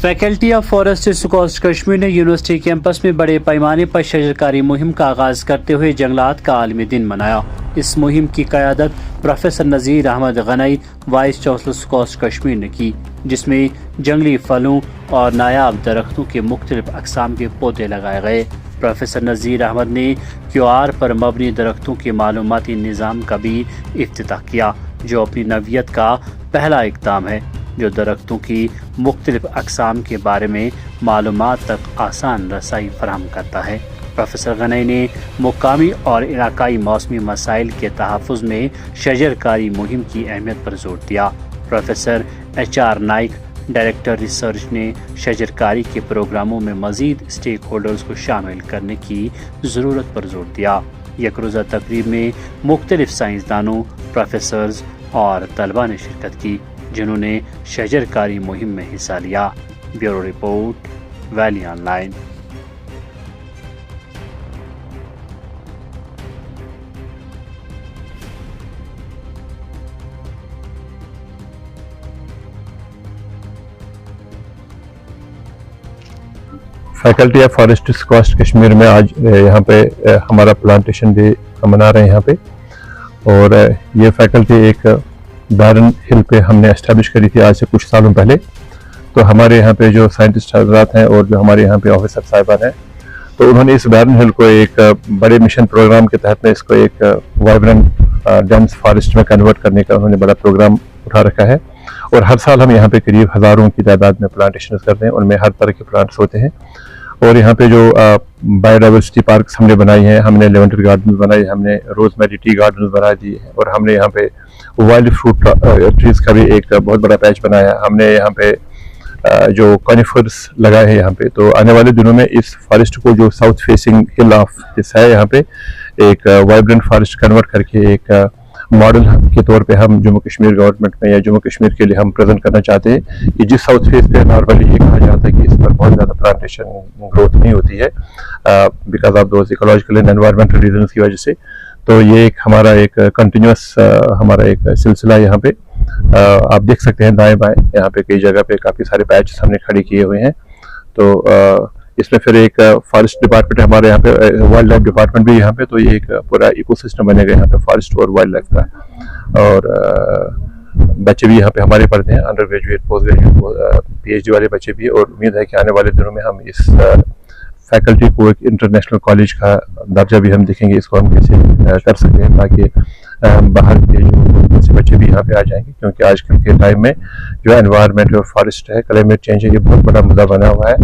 Faculty of forest कोस्ट कश्मीर ने university campus में बड़े पैमाने पर शजरकारी मुहिम का आगाज करते हुए जंगलात का आलमी दिन मनाया। इस मुहिम की क़यादत professor Nazir Ahmad Ganai vice chancellor SKUAST Kashmir ने की, जिसमें जंगली फलों और नायाब दरख्तों के मुख्तलिफ अक़साम के पौधे लगाए गए। प्रोफेसर नज़ीर अहमद ने QR पर मबनी दरख्तों के मालूमाती निज़ाम का भी इफ्तिताह किया, जो अपनी नवीयत का पहला इक़दाम है जो दरख्तों की मुख्तलिफ अक़साम के बारे में मालूमात तक आसान रसाई फराहम करता है। प्रोफेसर गनई ने मुकामी और इलाकाई मौसमी मसाइल के तहफ़्फ़ुज़ में शजरकारी मुहिम की अहमियत पर जोर दिया। Professor HR Naik, director research, ने शजरकारी के प्रोग्रामों में मज़ीद स्टेक होल्डर्स को शामिल करने की ज़रूरत पर जोर दिया। एक रोज़ा तकरीब में मुख्तलिफ साइंसदानों, प्रोफेसर्स और तलबा ने शिरकत की, जिन्होंने शजरकारी मुहिम में हिस्सा लिया। Bureau report, valley online. Faculty of forest कोस्ट कश्मीर में आज यहाँ पे हमारा प्लांटेशन डे मना रहे हैं यहाँ पे। और ये फैकल्टी एक बैरन हिल पे हमने एस्टैब्लिश करी थी आज से कुछ सालों पहले। तो हमारे यहाँ पे जो साइंटिस्ट हज़रात हैं और जो हमारे यहाँ पे ऑफिसर साहिबान हैं, तो उन्होंने इस बैरन हिल को एक बड़े मिशन प्रोग्राम के तहत में इसको एक वाइब्रेंट डेंस फॉरेस्ट में कन्वर्ट करने का उन्होंने बड़ा प्रोग्राम उठा रखा है। और हर साल हम यहाँ पे करीब हज़ारों की तादाद में प्लांटेशन करते हैं, उनमें हर तरह के प्लांट्स होते हैं। और यहाँ पे जो बायोडाइवर्सिटी पार्क्स हमने बनाई हैं, हमने लेवेंडर गार्डन बनाए, हमने रोजमेरी टी गार्डन बना दिए हैं, और हमने यहाँ पे वाइल्ड फ्रूट ट्रीज का भी एक बहुत बड़ा पैच बनाया। हमने यहाँ पे जो कॉनिफर्स लगाए हैं यहाँ पे। तो आने वाले दिनों में इस फॉरेस्ट को जो south facing hill of this है यहाँ पे एक वाइब्रेंट फॉरेस्ट कन्वर्ट करके एक मॉडल के तौर पे हम जम्मू कश्मीर गवर्नमेंट में या जम्मू कश्मीर के लिए हम प्रेजेंट करना चाहते हैं कि जिस साउथ फेस पे नॉर्मली ये कहा जाता है कि इस पर बहुत ज़्यादा प्लांटेशन ग्रोथ नहीं होती है because of those ecological and environmental reasons की वजह से। तो ये एक हमारा एक कंटिन्यूस हमारा एक सिलसिला यहाँ पे आप देख सकते हैं दाएं बाएं यहाँ पे कई जगह पे काफ़ी सारे पैच हमने खड़े किए हुए हैं। तो इसमें फिर एक फॉरेस्ट डिपार्टमेंट हमारे यहाँ पे, वाइल्ड लाइफ डिपार्टमेंट भी यहाँ पे। तो ये एक पूरा इकोसिस्टम बनेगा यहाँ पे फॉरेस्ट और वाइल्ड लाइफ का। और बच्चे भी यहाँ पे हमारे पढ़ते हैं, under graduate, post graduate, PhD वाले बच्चे भी। और उम्मीद है कि आने वाले दिनों में हम इस फैकल्टी को एक इंटरनेशनल कॉलेज का दर्जा भी हम देखेंगे, इसको हम कैसे कर सकते हैं ताकि बाहर के जो बच्चे भी यहाँ पे आ जाएंगे। क्योंकि आजकल के टाइम में जो एनवायरनमेंट और फॉरेस्ट है, क्लाइमेट चेंज है, ये बहुत बड़ा मुद्दा बना हुआ है।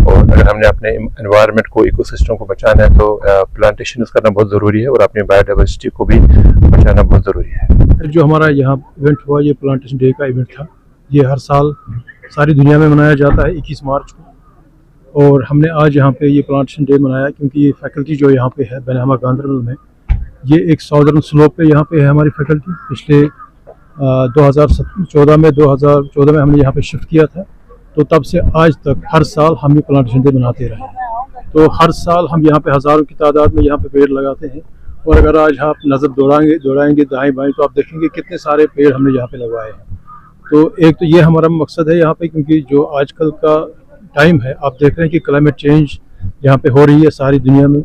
और अगर हमने अपने एनवायरनमेंट को, इकोसिस्टम को बचाना है तो प्लांटेशन करना बहुत ज़रूरी है और अपनी बायोडाइवर्सिटी को भी बचाना बहुत ज़रूरी है। जो हमारा यहाँ इवेंट हुआ, ये प्लांटेशन डे का इवेंट था। ये हर साल सारी दुनिया में मनाया जाता है 21 मार्च को। और हमने आज यहाँ पे ये प्लांटेशन डे मनाया क्योंकि ये फैकल्टी जो यहाँ पे है बेनहमा गांधरबल में, ये एक साउदर्न स्लोप पे यहाँ पे है हमारी फैकल्टी। पिछले 2014 में हमने यहाँ पे शिफ्ट किया था। तो तब से आज तक हर साल हम ये प्लांटेशन डे मनाते रहे। तो हर साल हम यहाँ पे हज़ारों की तादाद में यहाँ पे पेड़ लगाते हैं। और अगर आज आप नज़र दौड़ाएंगे दाएँ बाएँ तो आप देखेंगे कितने सारे पेड़ हमने यहाँ पे लगवाए हैं। तो एक तो ये हमारा मकसद है यहाँ पे, क्योंकि जो आजकल का टाइम है, आप देख रहे हैं कि क्लाइमेट चेंज यहाँ पे हो रही है सारी दुनिया में।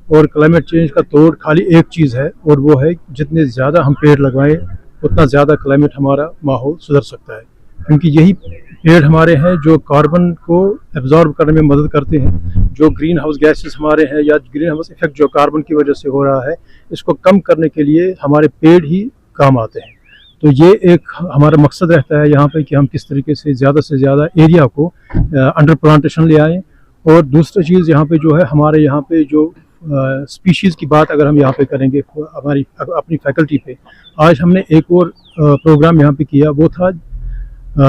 और क्लाइमेट चेंज का तोड़ खाली एक चीज़ है, और वो है जितने ज़्यादा हम पेड़ लगाएं उतना ज़्यादा क्लाइमेट हमारा माहौल सुधर सकता है। क्योंकि यही पेड़ हमारे हैं जो कार्बन को एब्जॉर्ब करने में मदद करते हैं। जो ग्रीन हाउस गैसेस हमारे हैं या ग्रीन हाउस इफेक्ट जो कार्बन की वजह से हो रहा है, इसको कम करने के लिए हमारे पेड़ ही काम आते हैं। तो ये एक हमारा मकसद रहता है यहाँ पे कि हम किस तरीके से ज़्यादा एरिया को अंडर प्लांटेशन ले आएँ। और दूसरी चीज़ यहाँ पे जो है, हमारे यहाँ पे जो स्पीशीज़ की बात अगर हम यहाँ पे करेंगे हमारी अपनी फैकल्टी पे, आज हमने एक और प्रोग्राम यहाँ पे किया। वो था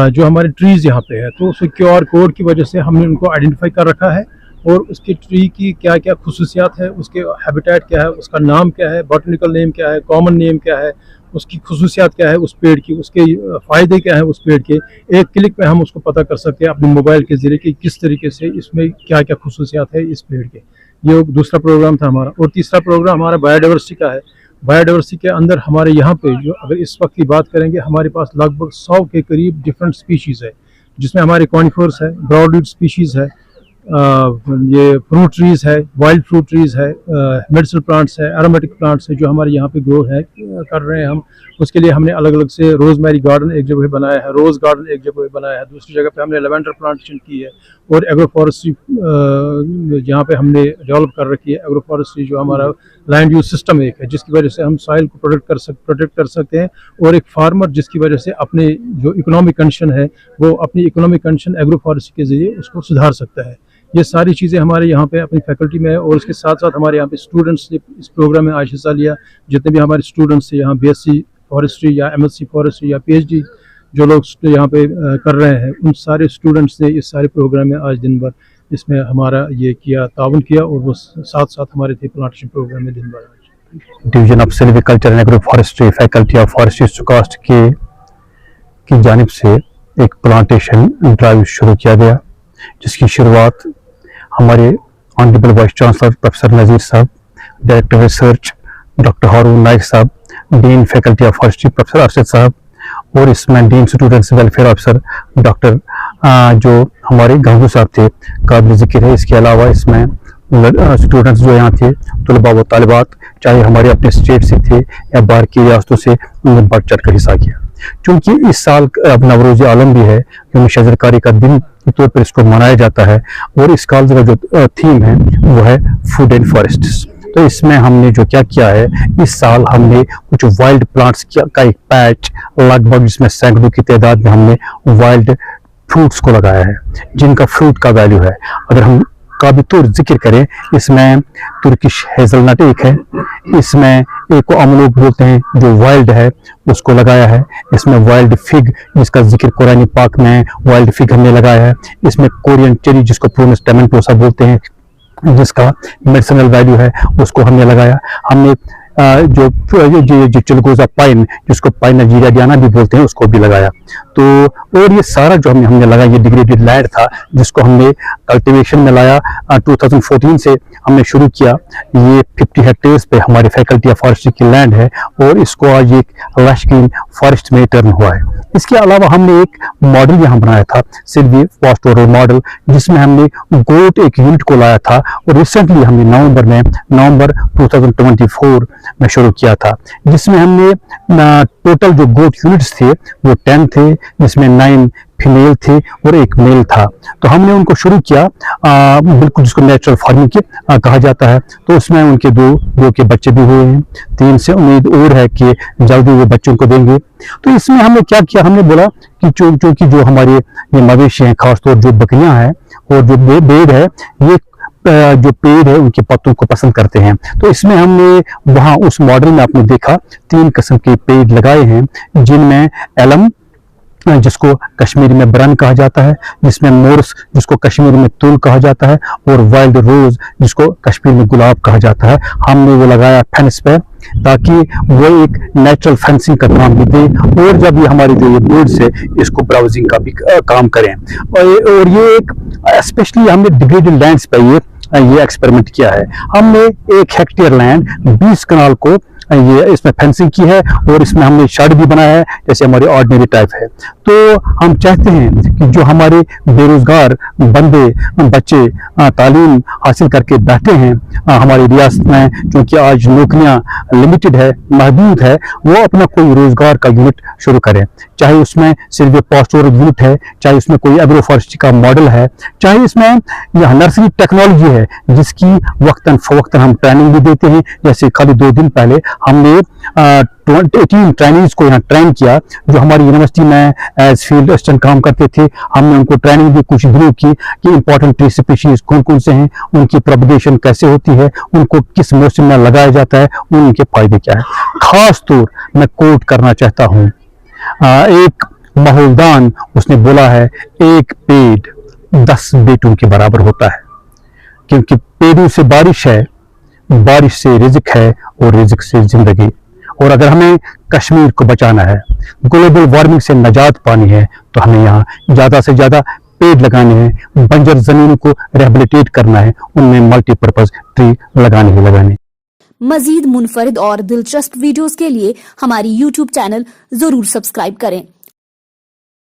जो हमारे ट्रीज़ यहाँ पे है, तो उसके QR कोड की वजह से हमने उनको आइडेंटिफाई कर रखा है। और उसके ट्री की क्या क्या खुसूसियात है, उसके हैबिटेट क्या है, उसका नाम क्या है, बॉटनिकल नेम क्या है, कॉमन नेम क्या है, उसकी खुसूसियात क्या है उस पेड़ की, उसके फ़ायदे क्या है उस पेड़ के। एक क्लिक में हम उसको पता कर सकते हैं अपने मोबाइल के ज़रिए कि किस तरीके से इसमें क्या क्या खुसूसियात है इस पेड़ के। ये दूसरा प्रोग्राम था हमारा। और तीसरा प्रोग्राम हमारा बायोडाइवर्सिटी का है। बायोडाइवर्सिटी के अंदर हमारे यहाँ पे जो अगर इस वक्त की बात करेंगे, हमारे पास लगभग 100 के करीब डिफरेंट स्पीशीज़ है जिसमें हमारे कॉनिफर्स है, ब्रॉडवुड स्पीशीज़ है, ये फ्रूट ट्रीज़ है, वाइल्ड फ्रूट ट्रीज़ है, मेडिसिनल प्लांट्स है, एरोमेटिक प्लांट्स है जो हमारे यहाँ पे ग्रो है कर रहे हैं हम। उसके लिए हमने अलग अलग से रोज़मेरी गार्डन एक जगह बनाया है, रोज़ गार्डन एक जगह बनाया है, दूसरी जगह पे हमने लेवेंडर प्लांटेशन की है और एग्रो फॉरेस्ट्री यहाँ पे हमने डेवलप कर रखी है। एग्रो फॉरेस्ट्री जो हमारा लैंड यूज सिस्टम एक है जिसकी वजह से हम सॉइल को प्रोटेक्ट कर सकते हैं और एक फार्मर जिसकी वजह से अपने जो इकोनॉमिक कंडीशन है वो अपनी इकोनॉमिक कंडीशन एग्रो फॉरेस्ट्री के जरिए उसको सुधार सकता है। ये सारी चीज़ें हमारे यहाँ पे अपनी फैकल्टी में है और उसके साथ साथ हमारे यहाँ पे स्टूडेंट्स ने इस प्रोग्राम में आज हिस्सा लिया। जितने भी हमारे स्टूडेंट्स थे यहाँ BSc फॉरेस्ट्री या MSc फॉरेस्ट्री या PhD जो लोग यहाँ पे कर रहे हैं, उन सारे स्टूडेंट्स ने इस सारे प्रोग्राम में आज दिन भर इसमें हमारा ये किया, ताउन किया और वो साथ साथ हमारे थे प्लांटेशन प्रोग्राम में दिन भर। Division of silviculture and agro forestry faculty of forestry SKUAST की जानिब से एक प्लांटेशन ड्राइव शुरू किया गया, जिसकी शुरुआत हमारे ऑनरेबल वाइस चांसलर प्रोफेसर नज़ीर साहब, डायरेक्टर रिसर्च डॉक्टर हारून नाइक साहब, dean faculty of forestry professor Arshad साहब और इसमें dean students welfare officer doctor जो हमारे गांगू साहब थे काबिल जिक्र है। इसके अलावा इसमें स्टूडेंट्स जो यहाँ थे तलबा व तालिबात चाहे हमारे अपने स्टेट से थे या बाहर की रियासतों से, उन्होंने बढ़ चढ़ कर हिस्सा किया। क्योंकि इस साल अब नवरोज़ आलम भी है, क्योंकि शजरकारी का दिन के तौर पर इसको मनाया जाता है और इस साल का जो थीम है वो है फूड एंड फॉरेस्ट्स। तो इसमें हमने जो क्या किया है, इस साल हमने कुछ वाइल्ड प्लांट्स का एक पैच लगभग जिसमें सैकड़ों की तादाद में हमने वाइल्ड फ्रूट्स को लगाया है जिनका फ्रूट का वैल्यू है। अगर हम काबी तौर जिक्र करें, इसमें तुर्किश हेजलनट एक है, इसमें एक को हम लोग बोलते हैं जो वाइल्ड है उसको लगाया है, इसमें वाइल्ड फिग जिसका जिक्र कुरान पाक में वाइल्ड फिग हमने लगाया है, इसमें कोरियन चेरी जिसको प्रोनस टमेटोसा बोलते हैं जिसका मेडिसिनल वैल्यू है उसको हमने लगाया। हमने जो चिलगोजा पाइन जिसको पाइन नाइजीरियाना भी बोलते हैं उसको भी लगाया। तो और ये सारा जो हमने लगाया ये डिग्रेडेड लैंड था जिसको हमने कल्टीवेशन में लाया। 2014 से हमने शुरू किया। ये 50 हेक्टेयर्स पे हमारी फैकल्टी ऑफ फॉरेस्ट्री की लैंड है और इसको आज एक लश ग्रीन फॉरेस्ट में टर्न हुआ है। इसके अलावा हमने एक मॉडल यहाँ बनाया था सिल्वी फॉस्टोरल मॉडल, जिसमें हमने गोट एक यूनिट को लाया था और रिसेंटली हमने नवंबर 2024 में शुरू किया था, जिसमें हमने टोटल जो गोट यूनिट्स थे वो 10 थे, जिसमें 9 फीमेल थे और एक मेल था। तो हमने उनको शुरू किया बिल्कुल जिसको नेचुरल फार्मिंग के कहा जाता है। तो उसमें उनके दो के बच्चे भी हुए हैं, 3 से उम्मीद और है कि जल्दी वो बच्चों को देंगे। तो इसमें हमने क्या किया, हमने बोला कि चूंकि जो हमारे ये मवेशी हैं, खासतौर जो बकरियां हैं और जो भेड़ है, ये जो पेड़ है उनके पत्तों को पसंद करते हैं। तो इसमें हमने वहां उस मॉडल में आपने देखा 3 किस्म के पेड़ लगाए हैं, जिनमें एलम जिसको कश्मीरी में ब्रन कहा जाता है, जिसमें मोर्स जिसको कश्मीरी में तुल कहा जाता है और वाइल्ड रोज जिसको कश्मीर में गुलाब कहा जाता है। हमने वो लगाया फेंस पे ताकि वो एक नेचुरल फेंसिंग का काम भी दे और जब ये हमारी जो ये बर्ड्स है इसको ब्राउजिंग का भी काम करें। और ये एक स्पेशली हमने डिग्रेडेड लैंड्स पे ये एक्सपेरिमेंट किया है। हमने 1 हेक्टेयर लैंड 20 कनाल को ये इसमें फेंसिंग की है और इसमें हमने शेड भी बनाया है जैसे हमारे ऑर्डिनरी टाइप है। तो हम चाहते हैं कि जो हमारे बेरोजगार बंदे बच्चे तालीम हासिल करके बैठे हैं हमारी रियासत में, क्योंकि आज नौकरियां लिमिटेड है, महदूद है, वो अपना कोई रोजगार का यूनिट शुरू करें, चाहे उसमें सिर्फ पास्टोरल यूनिट है, चाहे उसमें कोई एग्रो फॉरेस्ट्री का मॉडल है, चाहे इसमें यह नर्सरी टेक्नोलॉजी है जिसकी वक्तन फवक्तन हम ट्रेनिंग भी देते हैं। जैसे खाली 2 दिन पहले हमने 18 ट्रेनिंग्स को यहाँ ट्रेन किया जो हमारी यूनिवर्सिटी में एज फील्ड असिस्टेंट काम करते थे। हमने उनको ट्रेनिंग भी कुछ दिनों की कि इंपॉर्टेंट ट्री स्पीशीज कौन कौन से हैं, उनकी प्रोपगेशन कैसे होती है, उनको किस मौसम में लगाया जाता है, उनके फायदे क्या है। खास तौर मैं कोट करना चाहता हूँ, एक माहौलदान उसने बोला है 1 पेड़ 10 बेटों के बराबर होता है, क्योंकि पेड़ों से बारिश है, बारिश से रिज़्क है और रिज़्क से जिंदगी। और अगर हमें कश्मीर को बचाना है, ग्लोबल वार्मिंग से निजात पानी है, तो हमें यहाँ ज़्यादा से ज़्यादा पेड़ लगाने हैं, बंजर ज़मीनों को रिहेबिलिटेट करना है, उनमें मल्टीपर्पज़ ट्री लगाने। मजीद मुनफरिद और दिलचस्प वीडियोस के लिए हमारी YouTube चैनल जरूर सब्सक्राइब करें।